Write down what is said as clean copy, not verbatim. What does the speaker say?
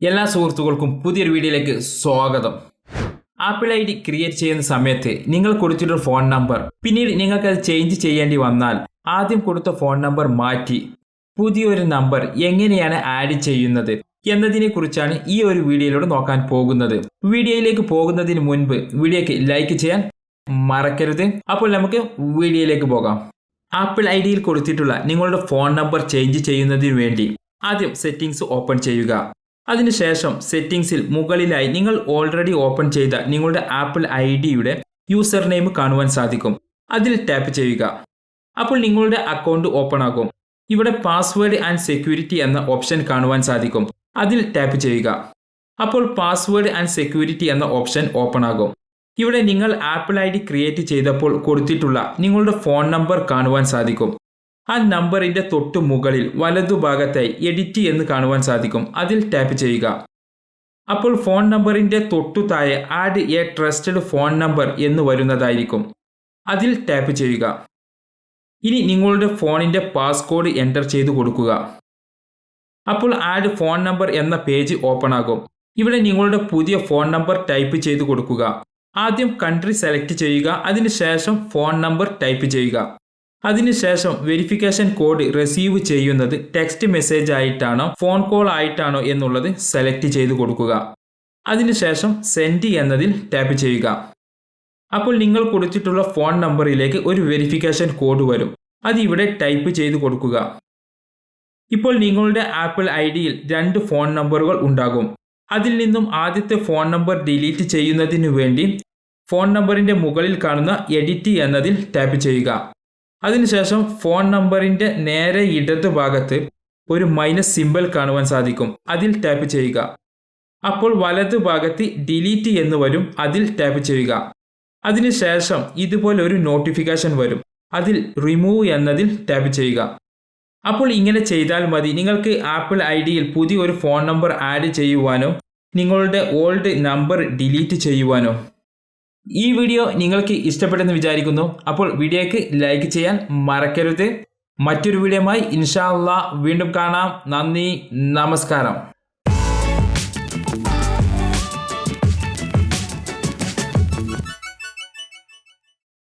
എല്ലാ സുഹൃത്തുക്കൾക്കും പുതിയൊരു വീഡിയോയിലേക്ക് സ്വാഗതം. ആപ്പിൾ ഐ ഡി ക്രിയേറ്റ് ചെയ്യുന്ന സമയത്ത് നിങ്ങൾ കൊടുത്തിട്ടൊരു ഫോൺ നമ്പർ പിന്നീട് നിങ്ങൾക്ക് അത് ചേഞ്ച് ചെയ്യേണ്ടി വന്നാൽ ആദ്യം കൊടുത്ത ഫോൺ നമ്പർ മാറ്റി പുതിയൊരു നമ്പർ എങ്ങനെയാണ് ആഡ് ചെയ്യുന്നത് എന്നതിനെ കുറിച്ചാണ് ഈ ഒരു വീഡിയോയിലൂടെ നോക്കാൻ പോകുന്നത്. വീഡിയോയിലേക്ക് പോകുന്നതിന് മുൻപ് വീഡിയോക്ക് ലൈക്ക് ചെയ്യാൻ മറക്കരുത്. അപ്പോൾ നമുക്ക് വീഡിയോയിലേക്ക് പോകാം. ആപ്പിൾ ഐ ഡിയിൽ കൊടുത്തിട്ടുള്ള നിങ്ങളുടെ ഫോൺ നമ്പർ ചേഞ്ച് ചെയ്യുന്നതിന് വേണ്ടി ആദ്യം സെറ്റിംഗ്സ് ഓപ്പൺ ചെയ്യുക. അതിനുശേഷം സെറ്റിംഗ്സിൽ മുകളിലായി നിങ്ങൾ ഓൾറെഡി ഓപ്പൺ ചെയ്ത നിങ്ങളുടെ ആപ്പിൾ ഐ ഡിയുടെ യൂസർ നെയിം കാണുവാൻ സാധിക്കും. അതിൽ ടാപ്പ് ചെയ്യുക. അപ്പോൾ നിങ്ങളുടെ അക്കൗണ്ട് ഓപ്പൺ ആകും. ഇവിടെ പാസ്വേഡ് ആൻഡ് സെക്യൂരിറ്റി എന്ന ഓപ്ഷൻ കാണുവാൻ സാധിക്കും. അതിൽ ടാപ്പ് ചെയ്യുക. അപ്പോൾ പാസ്വേഡ് ആൻഡ് സെക്യൂരിറ്റി എന്ന ഓപ്ഷൻ ഓപ്പൺ ആകും. ഇവിടെ നിങ്ങൾ ആപ്പിൾ ഐ ഡി ക്രിയേറ്റ് ചെയ്തപ്പോൾ കൊടുത്തിട്ടുള്ള നിങ്ങളുടെ ഫോൺ നമ്പർ കാണുവാൻ സാധിക്കും. ആ നമ്പറിന്റെ തൊട്ടു മുകളിൽ വലതുഭാഗത്തായി എഡിറ്റ് എന്ന് കാണുവാൻ സാധിക്കും. അതിൽ ടാപ്പ് ചെയ്യുക. അപ്പോൾ ഫോൺ നമ്പറിന്റെ തൊട്ടു താഴെ add A trusted phone number എന്ന് വരുന്നതായിരിക്കും. അതിൽ ടാപ്പ് ചെയ്യുക. ഇനി നിങ്ങളുടെ ഫോണിന്റെ പാസ്കോഡ് എൻ്റർ ചെയ്ത് കൊടുക്കുക. അപ്പോൾ ആഡ് ഫോൺ നമ്പർ എന്ന പേജ് ഓപ്പൺ ആകും. ഇവിടെ നിങ്ങളുടെ പുതിയ ഫോൺ നമ്പർ ടൈപ്പ് ചെയ്ത് കൊടുക്കുക. ആദ്യം കൺട്രി സെലക്ട് ചെയ്യുക. അതിനുശേഷം ഫോൺ നമ്പർ ടൈപ്പ് ചെയ്യുക. അതിനുശേഷം വെരിഫിക്കേഷൻ കോഡ് റിസീവ് ചെയ്യുന്നത് ടെക്സ്റ്റ് മെസ്സേജ് ആയിട്ടാണോ ഫോൺ കോൾ ആയിട്ടാണോ എന്നുള്ളത് സെലക്ട് ചെയ്ത് കൊടുക്കുക. അതിനുശേഷം സെൻഡ് എന്നതിൽ ടാപ്പ് ചെയ്യുക. അപ്പോൾ നിങ്ങൾ കൊടുത്തിട്ടുള്ള ഫോൺ നമ്പറിലേക്ക് ഒരു വെരിഫിക്കേഷൻ കോഡ് വരും. അത് ഇവിടെ ടൈപ്പ് ചെയ്ത് കൊടുക്കുക. ഇപ്പോൾ നിങ്ങളുടെ ആപ്പിൾ ഐ ഡിയിൽ 2 ഫോൺ നമ്പറുകൾ ഉണ്ടാകും. അതിൽ നിന്നും ആദ്യത്തെ ഫോൺ നമ്പർ ഡിലീറ്റ് ചെയ്യുന്നതിനു വേണ്ടി ഫോൺ നമ്പറിന്റെ മുകളിൽ കാണുന്ന എഡിറ്റ് എന്നതിൽ ടാപ്പ് ചെയ്യുക. അതിനുശേഷം ഫോൺ നമ്പറിന്റെ നേരെ ഇടതു ഭാഗത്ത് ഒരു മൈനസ് സിമ്പൽ കാണുവാൻ സാധിക്കും. അതിൽ ടാപ്പ് ചെയ്യുക. അപ്പോൾ വലതു ഭാഗത്ത് ഡിലീറ്റ് എന്ന് വരും. അതിൽ ടാപ്പ് ചെയ്യുക. അതിനുശേഷം ഇതുപോലെ ഒരു നോട്ടിഫിക്കേഷൻ വരും. അതിൽ റിമൂവ് എന്നതിൽ ടാപ്പ് ചെയ്യുക. അപ്പോൾ ഇങ്ങനെ ചെയ്താൽ മതി നിങ്ങൾക്ക് ആപ്പിൾ ഐ ഡിയിൽ പുതിയ ഒരു ഫോൺ നമ്പർ ആഡ് ചെയ്യുവാനോ നിങ്ങളുടെ ഓൾഡ് നമ്പർ ഡിലീറ്റ് ചെയ്യുവാനോ. ഈ വീഡിയോ നിങ്ങൾക്ക് ഇഷ്ടപ്പെട്ടെന്ന് വിചാരിക്കുന്നു. അപ്പോൾ വീഡിയോയ്ക്ക് ലൈക്ക് ചെയ്യാൻ മറക്കരുത്. മറ്റൊരു വീഡിയോയുമായി ഇൻഷാ അല്ലാഹ് വീണ്ടും കാണാം. നന്ദി, നമസ്കാരം.